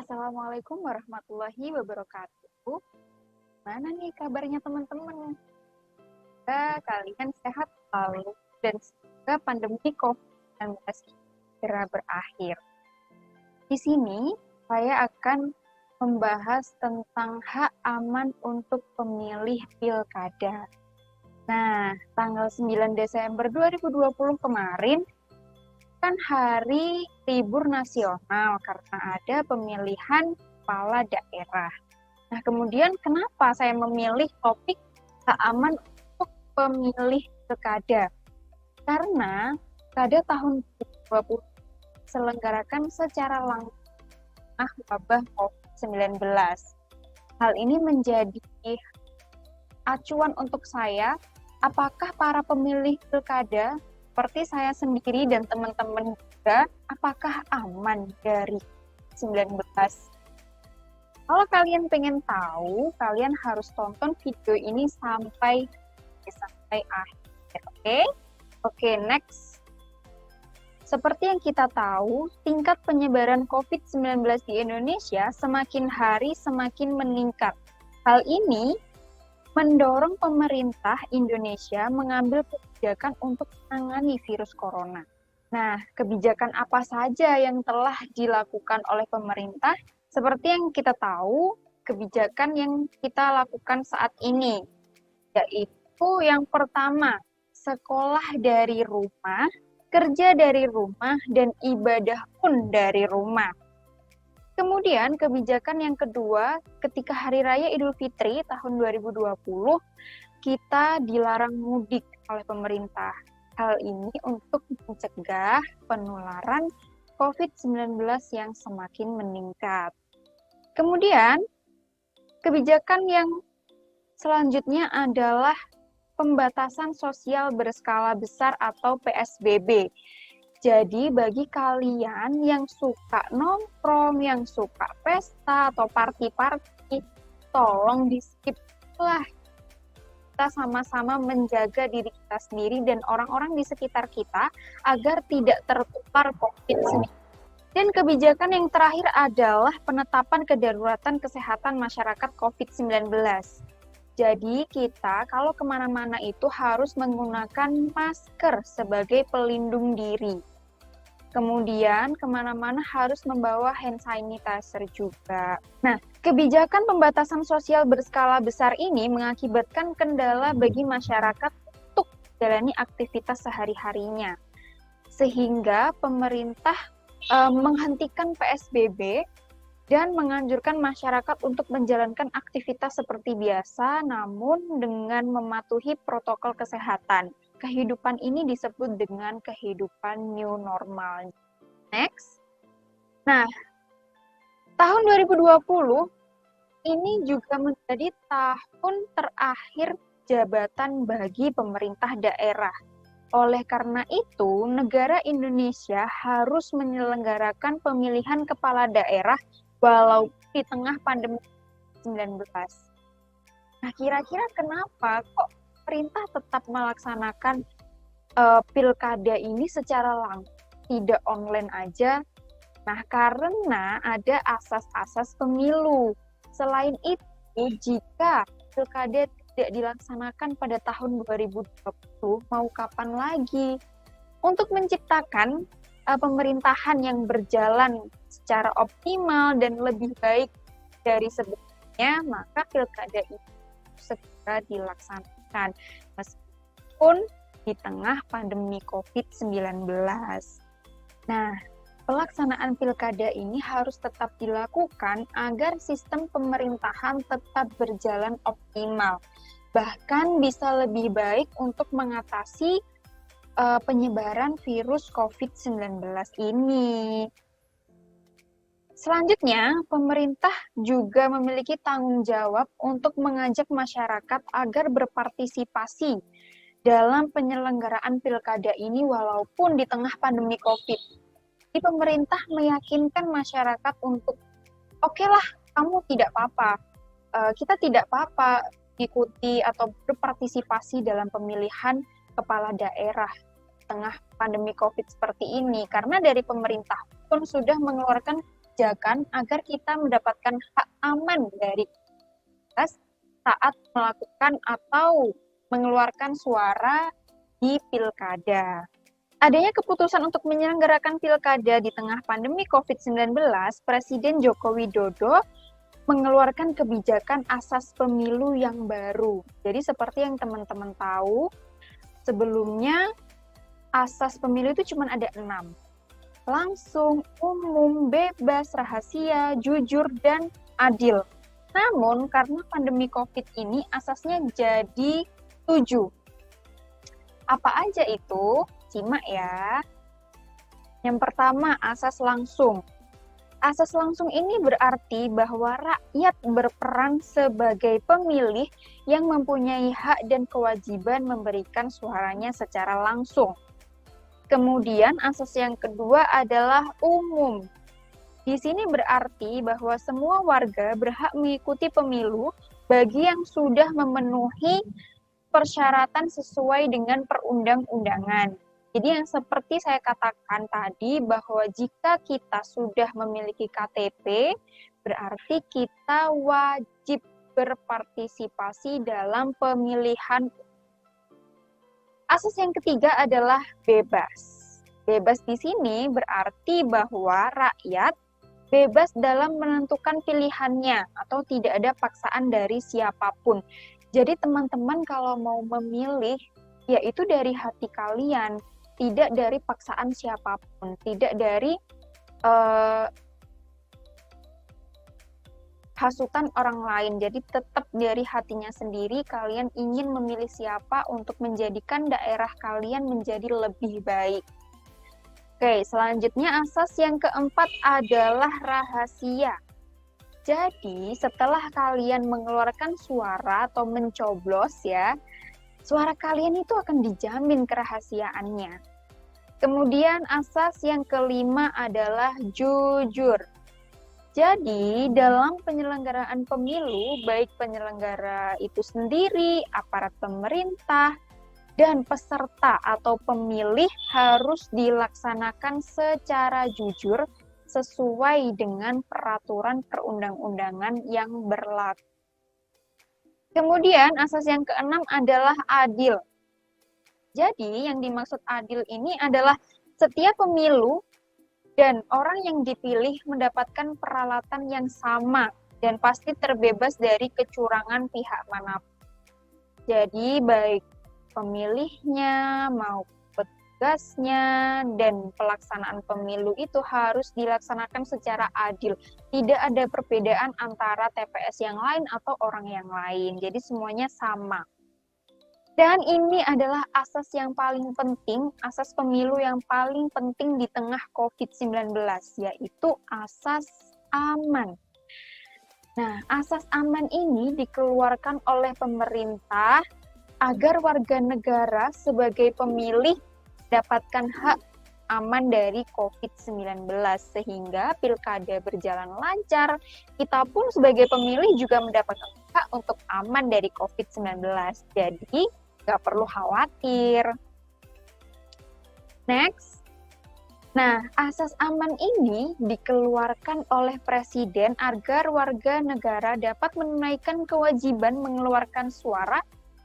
Assalamualaikum warahmatullahi wabarakatuh. Mana nih kabarnya teman-teman? Semoga kalian sehat selalu dan semoga pandemi COVID-19 segera berakhir. Di sini saya akan membahas tentang hak aman untuk pemilih pilkada. Nah, tanggal 9 Desember 2020 kemarin kan hari libur nasional karena ada pemilihan kepala daerah. Nah, kemudian kenapa saya memilih topik hak aman untuk pemilih pilkada? Karena pada tahun 2020 diselenggarakan secara langsung wabah COVID-19. Hal ini menjadi acuan untuk saya, apakah para pemilih pilkada seperti saya sendiri dan teman-teman juga, apakah aman dari 19? Kalau kalian pengen tahu, kalian harus tonton video ini sampai akhir, oke? Oke, next. Seperti yang kita tahu, tingkat penyebaran COVID-19 di Indonesia semakin hari semakin meningkat. Hal ini mendorong pemerintah Indonesia mengambil kebijakan untuk menangani virus corona. Nah, kebijakan apa saja yang telah dilakukan oleh pemerintah? Seperti yang kita tahu, kebijakan yang kita lakukan saat ini, yaitu yang pertama, sekolah dari rumah, kerja dari rumah, dan ibadah pun dari rumah. Kemudian kebijakan yang kedua, ketika Hari Raya Idul Fitri tahun 2020, kita dilarang mudik oleh pemerintah. Hal ini untuk mencegah penularan COVID-19 yang semakin meningkat. Kemudian, kebijakan yang selanjutnya adalah pembatasan sosial berskala besar atau PSBB. Jadi bagi kalian yang suka nongkrong, yang suka pesta atau party-party, tolong di-skip lah. Kita sama-sama menjaga diri kita sendiri dan orang-orang di sekitar kita agar tidak tertular COVID-19. Dan kebijakan yang terakhir adalah penetapan kedaruratan kesehatan masyarakat COVID-19. Jadi kita kalau kemana-mana itu harus menggunakan masker sebagai pelindung diri. Kemudian kemana-mana harus membawa hand sanitizer juga. Nah, kebijakan pembatasan sosial berskala besar ini mengakibatkan kendala bagi masyarakat untuk menjalani aktivitas sehari-harinya. Sehingga pemerintah menghentikan PSBB dan menganjurkan masyarakat untuk menjalankan aktivitas seperti biasa, namun dengan mematuhi protokol kesehatan. Kehidupan ini disebut dengan kehidupan new normal. Next. Nah, tahun 2020 ini juga menjadi tahun terakhir jabatan bagi pemerintah daerah. Oleh karena itu, negara Indonesia harus menyelenggarakan pemilihan kepala daerah walau di tengah pandemi COVID-19. Nah, kira-kira kenapa kok pemerintah tetap melaksanakan pilkada ini secara langsung, tidak online aja? Nah, karena ada asas-asas pemilu. Selain itu, jika pilkada tidak dilaksanakan pada tahun 2020, mau kapan lagi? Untuk menciptakan pemerintahan yang berjalan secara optimal dan lebih baik dari sebelumnya, maka pilkada itu segera dilaksanakan meskipun di tengah pandemi COVID-19. Nah, pelaksanaan pilkada ini harus tetap dilakukan agar sistem pemerintahan tetap berjalan optimal, bahkan bisa lebih baik untuk mengatasi penyebaran virus COVID-19 ini. Selanjutnya, pemerintah juga memiliki tanggung jawab untuk mengajak masyarakat agar berpartisipasi dalam penyelenggaraan pilkada ini walaupun di tengah pandemi COVID. Jadi pemerintah meyakinkan masyarakat untuk, oke lah, kamu tidak apa-apa, kita tidak apa-apa ikuti atau berpartisipasi dalam pemilihan kepala daerah di tengah pandemi COVID seperti ini, karena dari pemerintah pun sudah mengeluarkan kebijakan agar kita mendapatkan hak aman dari saat melakukan atau mengeluarkan suara di pilkada. Adanya keputusan untuk menyelenggarakan pilkada di tengah pandemi COVID-19, Presiden Joko Widodo mengeluarkan kebijakan asas pemilu yang baru. Jadi seperti yang teman-teman tahu, sebelumnya asas pemilu itu cuma ada 6. Langsung, umum, bebas, rahasia, jujur, dan adil. Namun, karena pandemi COVID ini, asasnya jadi 7. Apa aja itu? Simak ya. Yang pertama, asas langsung. Asas langsung ini berarti bahwa rakyat berperan sebagai pemilih yang mempunyai hak dan kewajiban memberikan suaranya secara langsung. Kemudian asas yang kedua adalah umum. Di sini berarti bahwa semua warga berhak mengikuti pemilu bagi yang sudah memenuhi persyaratan sesuai dengan perundang-undangan. Jadi yang seperti saya katakan tadi bahwa jika kita sudah memiliki KTP, berarti kita wajib berpartisipasi dalam pemilihan. Asas yang ketiga adalah bebas. Bebas di sini berarti bahwa rakyat bebas dalam menentukan pilihannya atau tidak ada paksaan dari siapapun. Jadi teman-teman kalau mau memilih, yaitu dari hati kalian, tidak dari paksaan siapapun, tidak dari hasutan orang lain. Jadi tetap dari hatinya sendiri kalian ingin memilih siapa untuk menjadikan daerah kalian menjadi lebih baik. Oke, selanjutnya asas yang keempat adalah rahasia. Jadi setelah kalian mengeluarkan suara atau mencoblos ya, suara kalian itu akan dijamin kerahasiaannya. Kemudian asas yang kelima adalah jujur. Jadi, dalam penyelenggaraan pemilu, baik penyelenggara itu sendiri, aparat pemerintah, dan peserta atau pemilih harus dilaksanakan secara jujur sesuai dengan peraturan perundang-undangan yang berlaku. Kemudian, asas yang keenam adalah adil. Jadi, yang dimaksud adil ini adalah setiap pemilu dan orang yang dipilih mendapatkan peralatan yang sama dan pasti terbebas dari kecurangan pihak manapun. Jadi baik pemilihnya maupun petugasnya dan pelaksanaan pemilu itu harus dilaksanakan secara adil. Tidak ada perbedaan antara TPS yang lain atau orang yang lain. Jadi semuanya sama. Dan ini adalah asas yang paling penting, asas pemilu yang paling penting di tengah COVID-19, yaitu asas aman. Nah, asas aman ini dikeluarkan oleh pemerintah agar warga negara sebagai pemilih dapatkan hak aman dari COVID-19, sehingga pilkada berjalan lancar. Kita pun sebagai pemilih juga mendapatkan hak untuk aman dari COVID-19. Jadi, nggak perlu khawatir. Next. Nah, asas aman ini dikeluarkan oleh Presiden agar warga negara dapat menunaikan kewajiban mengeluarkan suara,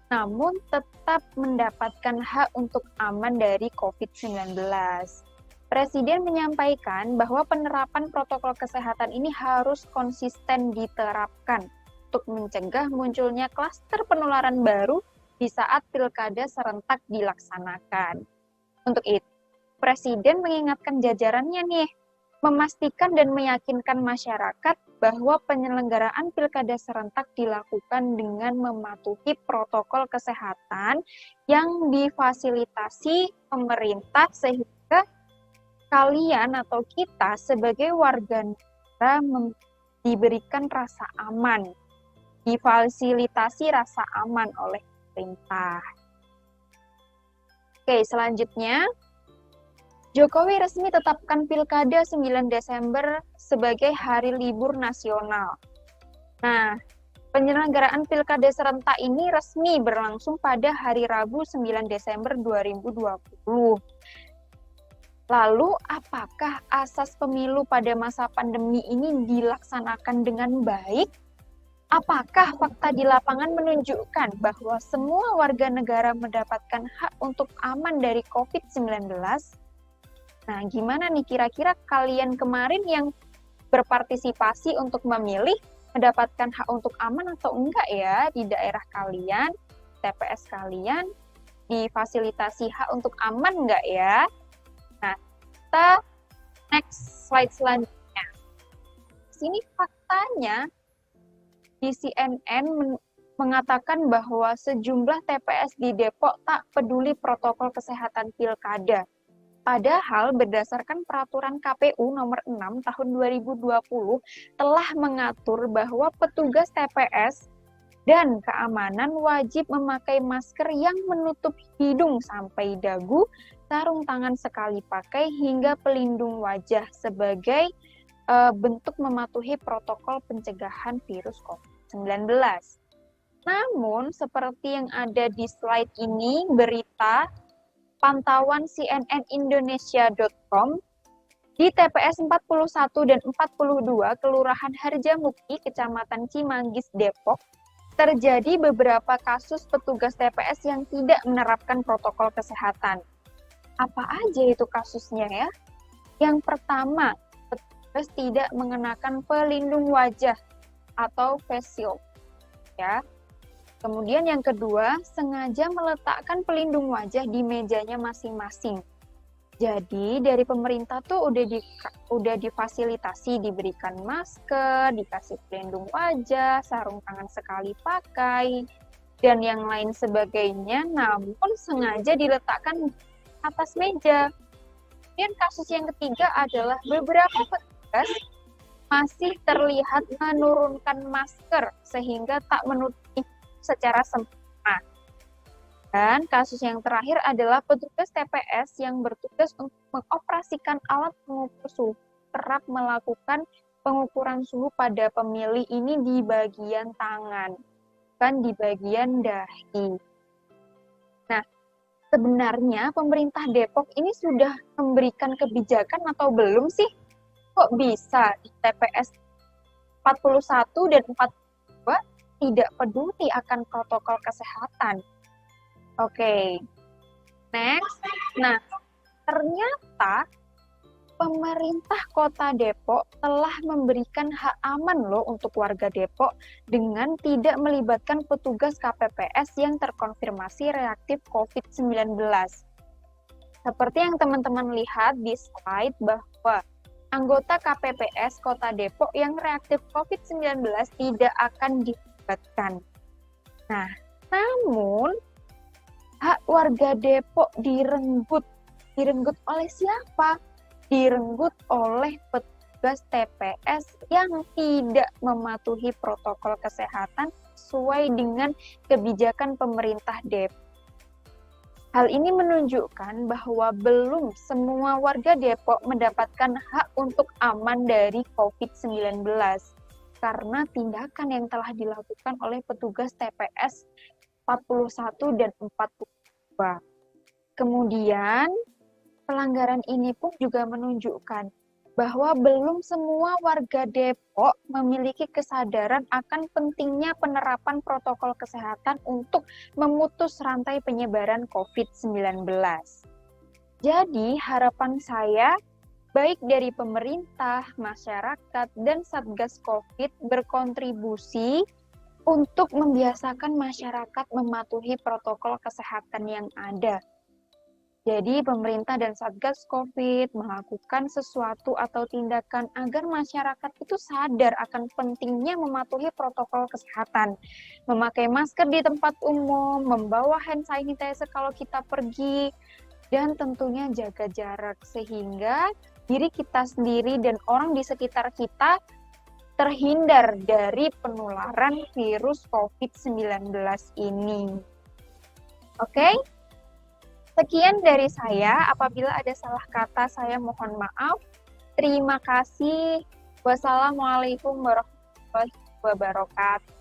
namun tetap mendapatkan hak untuk aman dari COVID-19. Presiden menyampaikan bahwa penerapan protokol kesehatan ini harus konsisten diterapkan untuk mencegah munculnya klaster penularan baru di saat pilkada serentak dilaksanakan. Untuk itu, Presiden mengingatkan jajarannya nih, memastikan dan meyakinkan masyarakat bahwa penyelenggaraan pilkada serentak dilakukan dengan mematuhi protokol kesehatan yang difasilitasi pemerintah sehingga kalian atau kita sebagai warga negara diberikan rasa aman, difasilitasi rasa aman oleh pemerintah. Oke, selanjutnya Jokowi resmi tetapkan Pilkada 9 Desember sebagai hari libur nasional. Nah, penyelenggaraan Pilkada serentak ini resmi berlangsung pada hari Rabu 9 Desember 2020. Lalu, apakah asas pemilu pada masa pandemi ini dilaksanakan dengan baik? Apakah fakta di lapangan menunjukkan bahwa semua warga negara mendapatkan hak untuk aman dari COVID-19? Nah, gimana nih kira-kira kalian kemarin yang berpartisipasi untuk memilih mendapatkan hak untuk aman atau enggak ya di daerah kalian, TPS kalian, difasilitasi hak untuk aman enggak ya? Nah, kita next slide selanjutnya. Sini faktanya di CNN mengatakan bahwa sejumlah TPS di Depok tak peduli protokol kesehatan pilkada. Padahal berdasarkan peraturan KPU nomor 6 tahun 2020 telah mengatur bahwa petugas TPS dan keamanan wajib memakai masker yang menutup hidung sampai dagu, sarung tangan sekali pakai hingga pelindung wajah sebagai bentuk mematuhi protokol pencegahan virus COVID-19. Namun, seperti yang ada di slide ini, berita pantauan cnnindonesia.com, di TPS 41 dan 42, Kelurahan Harjamukti, Kecamatan Cimanggis, Depok, terjadi beberapa kasus petugas TPS yang tidak menerapkan protokol kesehatan. Apa aja itu kasusnya ya? Yang pertama, petugas tidak mengenakan pelindung wajah atau face shield, ya. Kemudian yang kedua, sengaja meletakkan pelindung wajah di mejanya masing-masing. Jadi dari pemerintah tuh udah difasilitasi, diberikan masker, dikasih pelindung wajah, sarung tangan sekali pakai, dan yang lain sebagainya, namun sengaja diletakkan atas meja. Dan kasus yang ketiga adalah beberapa petugas masih terlihat menurunkan masker sehingga tak menutupi secara sempurna. Dan kasus yang terakhir adalah petugas TPS yang bertugas untuk mengoperasikan alat pengukur suhu kerap melakukan pengukuran suhu pada pemilih ini di bagian tangan, bukan di bagian dahi. Nah, sebenarnya pemerintah Depok ini sudah memberikan kebijakan atau belum sih? Kok bisa di TPS 41 dan 42 tidak peduli akan protokol kesehatan? Oke, next. Nah, ternyata pemerintah Kota Depok telah memberikan hak aman loh untuk warga Depok dengan tidak melibatkan petugas KPPS yang terkonfirmasi reaktif COVID-19. Seperti yang teman-teman lihat di slide bahwa anggota KPPS Kota Depok yang reaktif COVID-19 tidak akan dilibatkan. Nah, namun hak warga Depok direnggut. Direnggut oleh siapa? Direnggut oleh petugas TPS yang tidak mematuhi protokol kesehatan sesuai dengan kebijakan pemerintah Depok. Hal ini menunjukkan bahwa belum semua warga Depok mendapatkan hak untuk aman dari COVID-19 karena tindakan yang telah dilakukan oleh petugas TPS 41 dan 42. Kemudian, pelanggaran ini pun juga menunjukkan bahwa belum semua warga Depok memiliki kesadaran akan pentingnya penerapan protokol kesehatan untuk memutus rantai penyebaran COVID-19. Jadi, harapan saya, baik dari pemerintah, masyarakat, dan Satgas COVID berkontribusi untuk membiasakan masyarakat mematuhi protokol kesehatan yang ada. Jadi pemerintah dan Satgas COVID melakukan sesuatu atau tindakan agar masyarakat itu sadar akan pentingnya mematuhi protokol kesehatan. Memakai masker di tempat umum, membawa hand sanitizer kalau kita pergi, dan tentunya jaga jarak sehingga diri kita sendiri dan orang di sekitar kita terhindar dari penularan virus COVID-19 ini. Oke? Sekian dari saya. Apabila ada salah kata, saya mohon maaf. Terima kasih. Wassalamualaikum warahmatullahi wabarakatuh.